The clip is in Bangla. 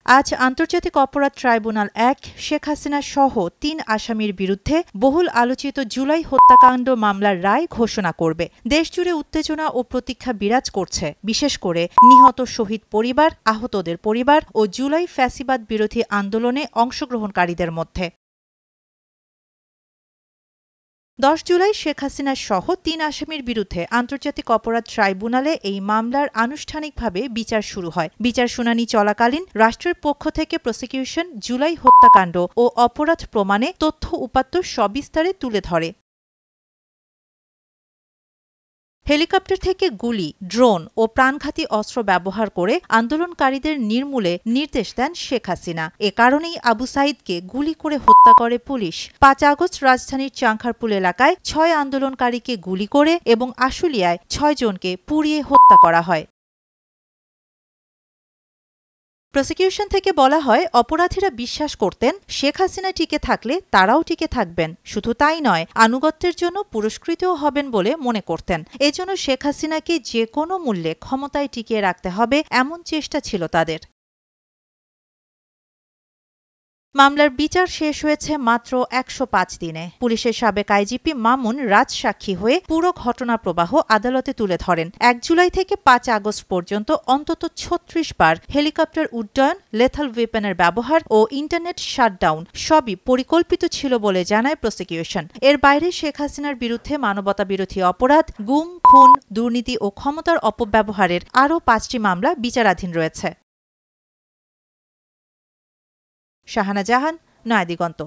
আজ আন্তর্জাতিক অপরাধ ট্রাইব্যুনাল ১ শেখ হাসিনা সহ ৩ আসামির বিরুদ্ধে বহুল আলোচিত জুলাই হত্যাকাণ্ড মামলার রায় ঘোষণা করবে। দেশজুড়ে উত্তেজনা ও প্রতীক্ষা বিরাজ করছে, বিশেষ করে নিহত শহীদ পরিবার, আহতদের পরিবার ও জুলাই ফ্যাসিবাদ বিরোধী আন্দোলনে অংশগ্রহণকারীদের মধ্যে। ১০ জুলাই শেখ হাসিনা সহ ৩ আসামির বিরুদ্ধে আন্তর্জাতিক অপরাধ ট্রাইব্যুনালে এই মামলার আনুষ্ঠানিকভাবে বিচার শুরু হয়। বিচার শুনানি চলাকালীন রাষ্ট্রের পক্ষ থেকে প্রসিকিউশন জুলাই হত্যাকাণ্ড ও অপরাধ প্রমাণে তথ্য উপাত্ত সবিস্তারে তুলে ধরে। হেলিকপ্টার থেকে গুলি, ড্রোন ও প্রাণঘাতী অস্ত্র ব্যবহার করে আন্দোলনকারীদের নির্মূলে নির্দেশ দেন শেখ হাসিনা। এ কারণেই আবু সাইদকে গুলি করে হত্যা করে পুলিশ। ৫ আগস্ট রাজধানীর চাংখারপুল এলাকায় ৬ আন্দোলনকারীকে গুলি করে এবং আশুলিয়ায় ৬ জনকে পুড়িয়ে হত্যা করা হয়। প্রসিকিউশন থেকে বলা হয়, অপরাধীরা বিশ্বাস করতেন শেখ হাসিনা টিকে থাকলে তারাও টিকে থাকবেন। শুধু তাই নয়, আনুগত্যের জন্য পুরস্কৃতও হবেন বলে মনে করতেন। এজন্য শেখ হাসিনাকে যে কোনো মূল্যে ক্ষমতায় টিকিয়ে রাখতে হবে এমন চেষ্টা ছিল তাদের। মামলার বিচার শেষ হয়েছে মাত্র ১০৫ দিনে। পুলিশের সাবেক আইজিপি মামুন রাজসাক্ষী হয়ে পুরো ঘটনা প্রবাহ আদালতে তুলে ধরেন। ১ জুলাই থেকে ৫ আগস্ট পর্যন্ত অন্তত ৩৬ বার হেলিকপ্টার উড্ডয়ন, লেথাল ওয়েপনের ব্যবহার ও ইন্টারনেট শাটডাউন সবই পরিকল্পিত ছিল বলে জানায় প্রসিকিউশন। এর বাইরে শেখ হাসিনার বিরুদ্ধে মানবতাবিরোধী অপরাধ, গুম, খুন, দুর্নীতি ও ক্ষমতার অপব্যবহারের আরও ৫টি মামলা বিচারাধীন রয়েছে। শাহানা জাহান, নয়াদিগন্ত।